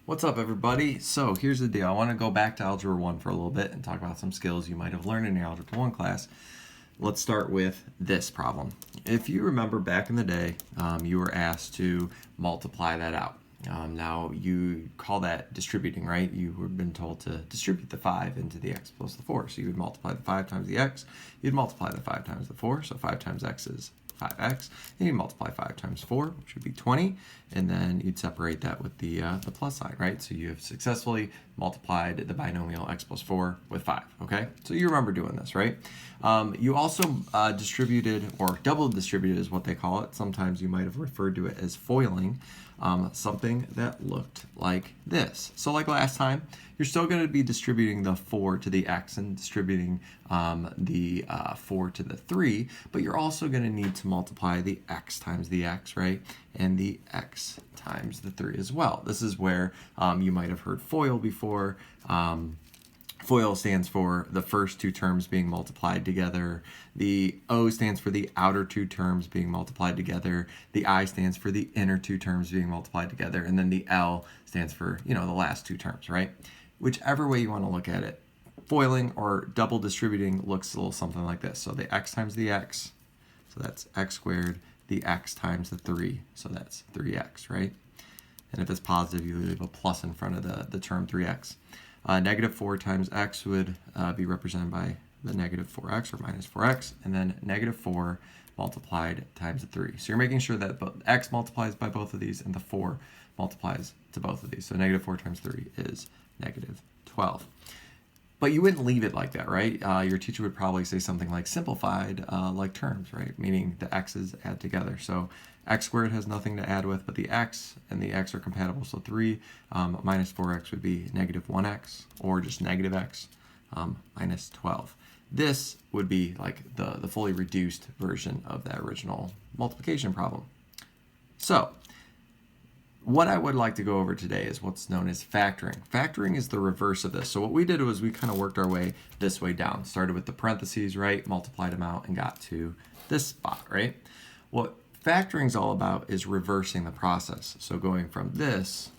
What's up, everybody? So here's the deal. I want to go back to Algebra 1 for a little bit and talk about some skills you might have learned in your Algebra 1 class. Let's start with this problem. If you remember back in the day, you were asked to multiply that out. Now you call that distributing, right? You were been told to distribute the 5 into the x plus the 4. So you would multiply the 5 times the x, you'd multiply the 5 times the 4, so 5 times x is 5x, and you multiply 5 times 4, which would be 20, and then you'd separate that with the plus sign, right? So you have successfully multiplied the binomial x plus 4 with 5, okay? So you remember doing this, right? You also distributed, or double distributed is what they call it. Sometimes you might have referred to it as foiling, something that looked like this. So like last time, you're still going to be distributing the 4 to the x and distributing the 4 to the 3, but you're also going to need to multiply the x times the x, right? And the x times the 3 as well. This is where you might have heard FOIL before. FOIL stands for the first two terms being multiplied together. The O stands for the outer two terms being multiplied together. The I stands for the inner two terms being multiplied together. And then the L stands for, the last two terms, right? Whichever way you want to look at it. Foiling or double distributing looks a little something like this. So the x times the x, so that's x squared. The x times the 3, so that's 3x, right? And if it's positive, you leave a plus in front of the term 3x. Negative 4 times x would be represented by the negative 4x or minus 4x, and then negative 4 multiplied times the 3. So you're making sure that x multiplies by both of these and the 4 multiplies to both of these. So negative 4 times 3 is negative 12. But you wouldn't leave it like that, right? Your teacher would probably say something like simplified like terms, right? Meaning the x's add together. So x squared has nothing to add with, but the x and the x are compatible. So 3 minus 4x would be negative 1x, or just negative x minus 12. This would be like the fully reduced version of that original multiplication problem. So what I would like to go over today is what's known as factoring. Factoring is the reverse of this. So what we did was we kind of worked our way this way down. Started with the parentheses, right? Multiplied them out and got to this spot, right? What factoring is all about is reversing the process. So going from this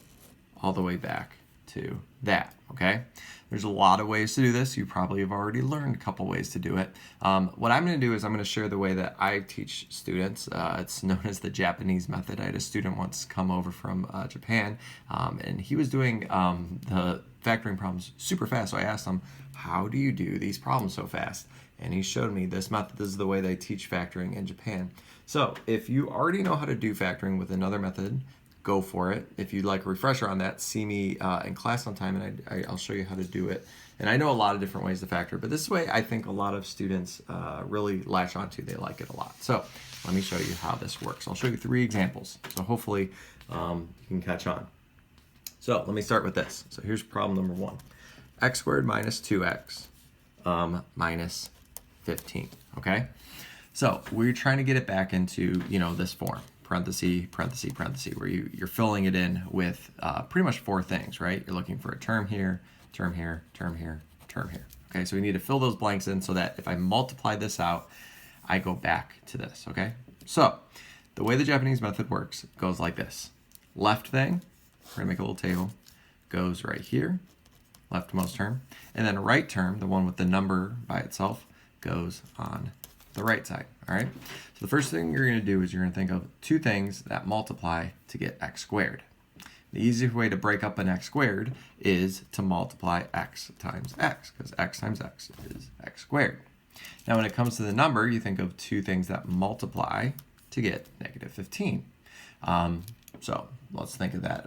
all the way back to that, okay? There's a lot of ways to do this. You probably have already learned a couple ways to do it. What I'm going to do is I'm going to share the way that I teach students. It's known as the Japanese method. I had a student once come over from Japan, and he was doing the factoring problems super fast. So I asked him, how do you do these problems so fast? And he showed me this method. This is the way they teach factoring in Japan. So if you already know how to do factoring with another method, go for it. If you'd like a refresher on that, see me in class sometime, and I'll show you how to do it. And I know a lot of different ways to factor, but this way I think a lot of students really latch onto. They like it a lot. So let me show you how this works. I'll show you 3 examples. So hopefully you can catch on. So let me start with this. So here's problem number 1. X squared minus 2x minus 15, okay? So we're trying to get it back into, this form. Parenthesis, parenthesis, parenthesis, where you're filling it in with pretty much 4 things, right? You're looking for a term here, term here, term here, term here. Okay, so we need to fill those blanks in so that if I multiply this out, I go back to this, okay? So the way the Japanese method works goes like this. Left thing, we're gonna make a little table, goes right here, leftmost term, and then right term, the one with the number by itself, goes on the right side, all right? So the first thing you're going to do is you're going to think of 2 things that multiply to get x squared. The easiest way to break up an x squared is to multiply x times x, because x times x is x squared. Now when it comes to the number, you think of 2 things that multiply to get negative 15. So let's think of that,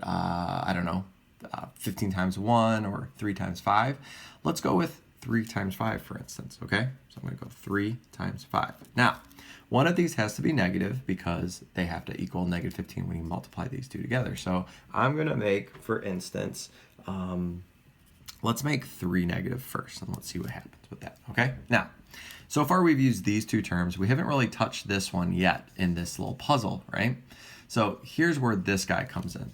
15 times 1 or 3 times 5. Let's go with 3 times 5, for instance, okay? So I'm going to go 3 times 5. Now, one of these has to be negative because they have to equal negative 15 when you multiply these 2 together. So I'm going to make, for instance, let's make 3 negative first, and let's see what happens with that, okay? Now, so far we've used these 2 terms. We haven't really touched this one yet in this little puzzle, right? So here's where this guy comes in.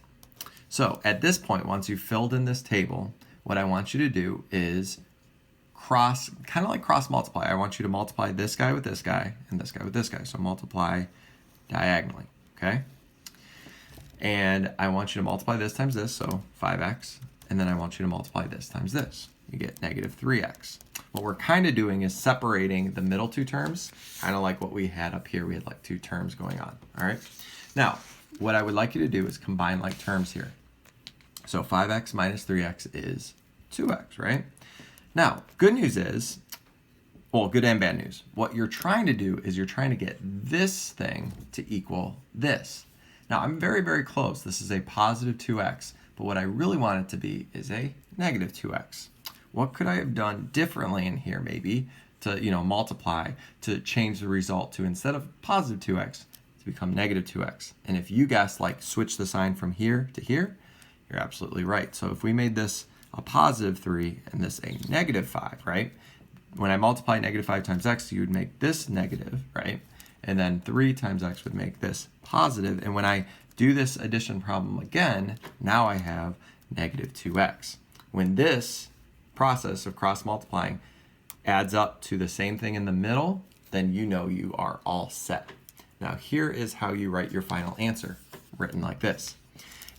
So at this point, once you've filled in this table, what I want you to do is kind of like cross multiply. I want you to multiply this guy with this guy and this guy with this guy. So multiply diagonally, okay? And I want you to multiply this times this, so 5x. And then I want you to multiply this times this. You get negative 3x. What we're kind of doing is separating the middle two terms, kind of like what we had up here. We had like two terms going on, all right? Now, what I would like you to do is combine like terms here. So 5x minus 3x is 2x, right? Now, good news is, well, good and bad news. What you're trying to do is you're trying to get this thing to equal this. Now, I'm very, very close. This is a positive 2x, but what I really want it to be is a negative 2x. What could I have done differently in here maybe to, multiply to change the result to, instead of positive 2x, to become negative 2x? And if you guessed like switch the sign from here to here, you're absolutely right. So if we made this a positive 3 and this a negative 5, right? When I multiply negative 5 times x, you would make this negative, right? And then 3 times x would make this positive. And when I do this addition problem again, now I have negative 2x. When this process of cross multiplying adds up to the same thing in the middle, then you know you are all set. Now here is how you write your final answer, written like this.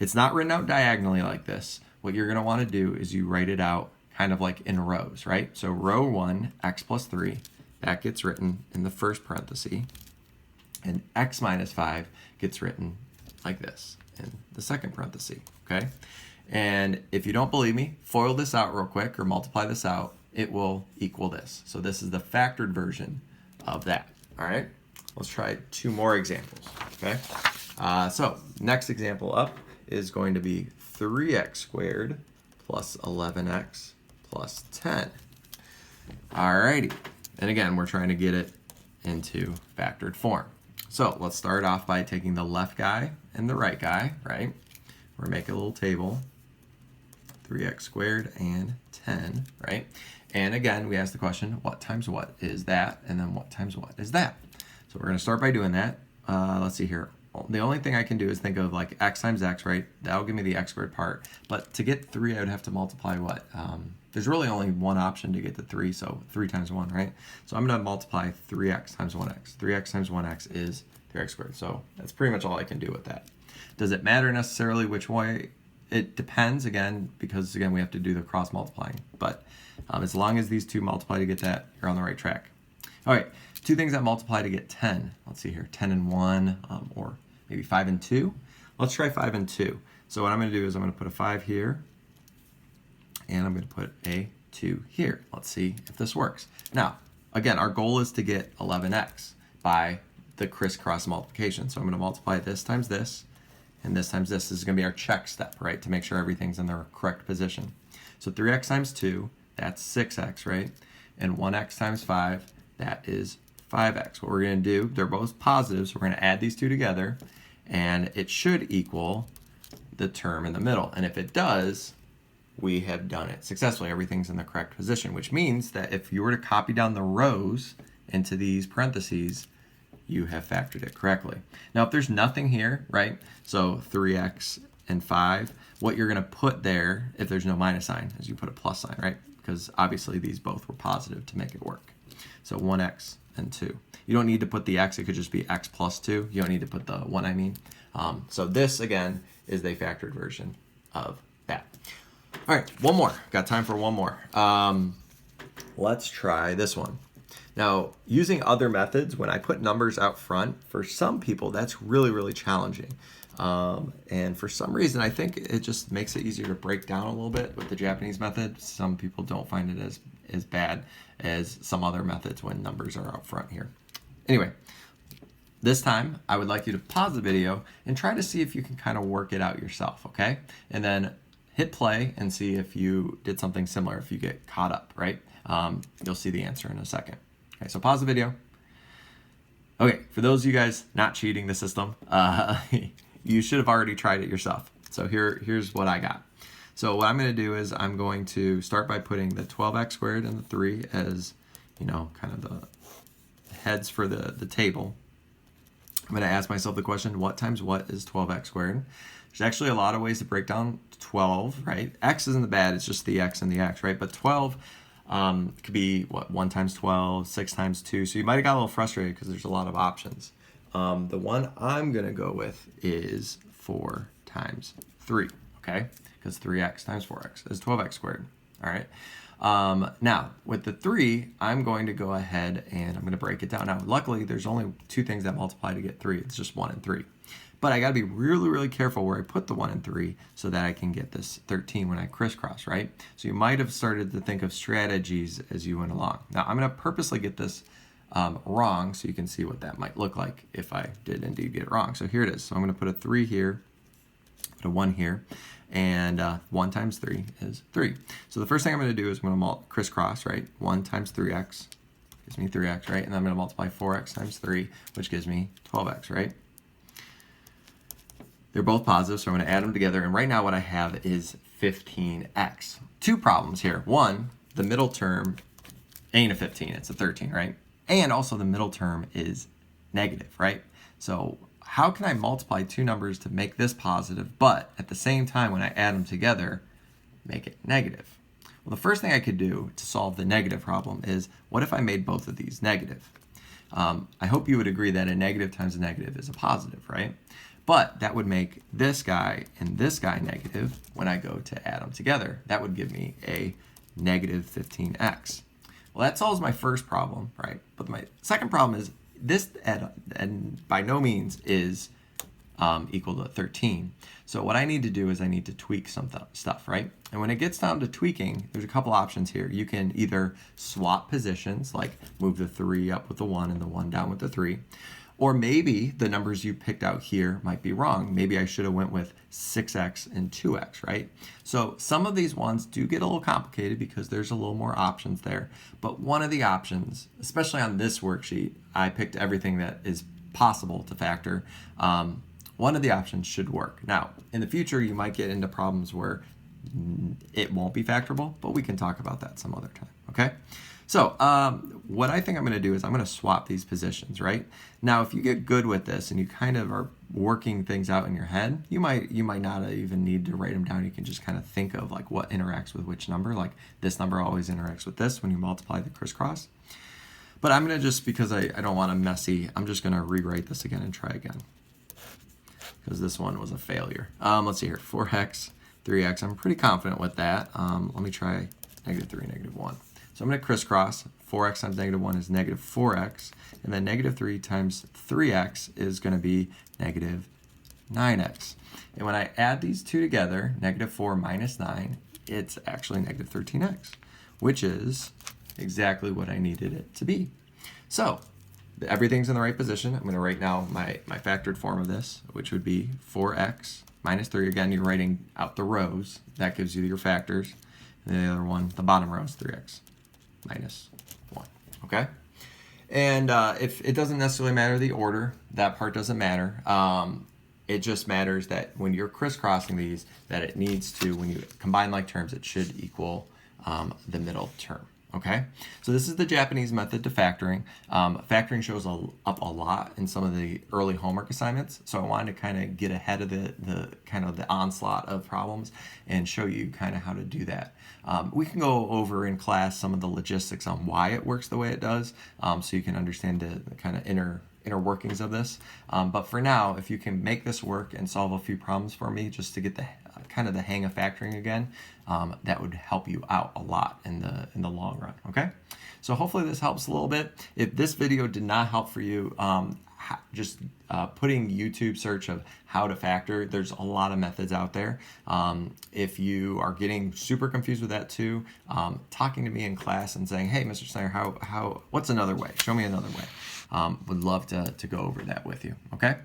It's not written out diagonally like this. What you're going to want to do is you write it out kind of like in rows, right? So row 1, x plus 3, that gets written in the first parenthesis, and x minus 5 gets written like this in the second parenthesis, okay? And if you don't believe me, FOIL this out real quick or multiply this out, it will equal this. So this is the factored version of that, all right? Let's try 2 more examples, okay? So next example up is going to be 3x squared plus 11x plus 10. Alrighty, and again, we're trying to get it into factored form. So let's start off by taking the left guy and the right guy, right? We're making a little table, 3x squared and 10, right? And again, we ask the question, what times what is that? And then what times what is that? So we're gonna start by doing that. Let's see here. The only thing I can do is think of like x times x, right? That'll give me the x squared part. But to get 3, I would have to multiply what? There's really only one option to get to 3, so 3 times 1, right? So I'm going to multiply 3x times 1x. 3x times 1x is 3x squared. So that's pretty much all I can do with that. Does it matter necessarily which way? It depends, again, because, again, we have to do the cross multiplying. But as long as these two multiply to get that, you're on the right track. All right, 2 things that multiply to get 10. Let's see here, 10 and 1, or maybe 5 and 2. Let's try 5 and 2. So what I'm going to do is I'm going to put a 5 here, and I'm going to put a 2 here. Let's see if this works. Now, again, our goal is to get 11x by the crisscross multiplication. So I'm going to multiply this times this, and this times this. This is going to be our check step, right, to make sure everything's in the correct position. So 3x times 2, that's 6x, right? And 1x times 5, that is 5x. What we're going to do, they're both positive, so we're going to add these two together, and it should equal the term in the middle. And if it does, we have done it successfully. Everything's in the correct position, which means that if you were to copy down the rows into these parentheses, you have factored it correctly. Now, if there's nothing here, right, so 3x and 5, what you're going to put there, if there's no minus sign, is you put a plus sign, right? Because obviously these both were positive to make it work. So 1x and 2. You don't need to put the x, it could just be x plus 2. You don't need to put the 1, I mean. So this, again, is the factored version of that. All right, one more. Got time for one more. Let's try this one. Now, using other methods, when I put numbers out front, for some people, that's really, really challenging. And for some reason, I think it just makes it easier to break down a little bit with the Japanese method. Some people don't find it as bad as some other methods when numbers are out front here. Anyway, this time, I would like you to pause the video and try to see if you can kind of work it out yourself, okay? And then hit play and see if you did something similar, if you get caught up, right? You'll see the answer in a second. Okay, so pause the video. Okay, for those of you guys not cheating the system, you should have already tried it yourself. So here's what I got. So what I'm going to do is I'm going to start by putting the 12x squared and the 3 as, kind of the heads for the table. I'm going to ask myself the question, what times what is 12x squared? There's actually a lot of ways to break down 12, right? X isn't bad, it's just the x and the x, right? But 12 could be, 1 times 12, 6 times 2. So you might have got a little frustrated because there's a lot of options. The one I'm going to go with is for times 3, okay? Because 3x times 4x is 12x squared, all right? Now, with the 3, I'm going to go ahead and I'm going to break it down. Now, luckily, there's only 2 things that multiply to get 3. It's just 1 and 3. But I got to be really, really careful where I put the 1 and 3 so that I can get this 13 when I crisscross, right? So you might have started to think of strategies as you went along. Now, I'm going to purposely get this wrong so you can see what that might look like if I did indeed get it wrong. So here it is. So I'm going to put a 3 here, put a 1 here, and 1 times 3 is 3. So the first thing I'm going to do is I'm going to crisscross, right? 1 times 3x gives me 3x, right? And then I'm going to multiply 4x times 3, which gives me 12x, right? They're both positive, so I'm going to add them together. And right now what I have is 15x. 2 problems here. One, the middle term ain't a 15, it's a 13, right? And also the middle term is negative, right? So how can I multiply 2 numbers to make this positive, but at the same time when I add them together, make it negative? Well, the first thing I could do to solve the negative problem is, what if I made both of these negative? I hope you would agree that a negative times a negative is a positive, right? But that would make this guy and this guy negative when I go to add them together. That would give me a negative 15x. Well, that solves my first problem, right? But my second problem is this, and by no means is equal to 13. So what I need to do is I need to tweak some stuff, right? And when it gets down to tweaking, there's a couple options here. You can either swap positions, like move the 3 up with the 1 and the 1 down with the 3. Or maybe the numbers you picked out here might be wrong. Maybe I should have went with 6x and 2x, right? So some of these ones do get a little complicated because there's a little more options there. But one of the options, especially on this worksheet, I picked everything that is possible to factor. One of the options should work. Now, in the future, you might get into problems where it won't be factorable, but we can talk about that some other time, okay? So what I think I'm going to do is I'm going to swap these positions, right? Now, if you get good with this and you kind of are working things out in your head, you might not even need to write them down. You can just kind of think of like what interacts with which number. Like this number always interacts with this when you multiply the crisscross. But I'm going to just, because I don't want to messy, I'm just going to rewrite this again and try again, because this one was a failure. Let's see here, 4x, 3x. I'm pretty confident with that. Let me try negative 3, negative 1. So I'm going to crisscross. 4x times negative 1 is negative 4x. And then negative 3 times 3x is going to be negative 9x. And when I add these two together, negative 4 minus 9, it's actually negative 13x, which is exactly what I needed it to be. So everything's in the right position. I'm going to write now my factored form of this, which would be 4x minus 3. Again, you're writing out the rows. That gives you your factors. And the other one, the bottom row, is 3x minus 1, okay? And if it doesn't necessarily matter the order, that part doesn't matter. It just matters that when you're crisscrossing these, that it needs to, when you combine like terms, it should equal the middle term. Okay, so this is the Japanese method to factoring. Factoring shows up a lot in some of the early homework assignments, so I wanted to kind of get ahead of the kind of the onslaught of problems and show you kind of how to do that. We can go over in class some of the logistics on why it works the way it does, so you can understand the kind of inner workings of this. But for now, if you can make this work and solve a few problems for me just to get the kind of the hang of factoring again, that would help you out a lot in the long run, okay? So hopefully this helps a little bit. If this video did not help for you, just putting YouTube search of how to factor, there's a lot of methods out there. If you are getting super confused with that too, talking to me in class and saying, hey, Mr. Snyder, what's another way? Show me another way. Would love to go over that with you, okay?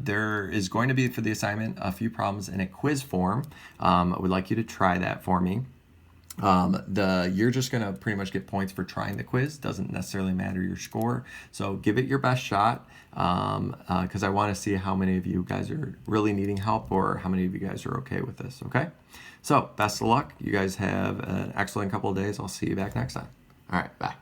There is going to be, for the assignment, a few problems in a quiz form. I would like you to try that for me. You're just going to pretty much get points for trying the quiz. Doesn't necessarily matter your score. So give it your best shot, because I want to see how many of you guys are really needing help or how many of you guys are okay with this, okay? So best of luck. You guys have an excellent couple of days. I'll see you back next time. All right, bye.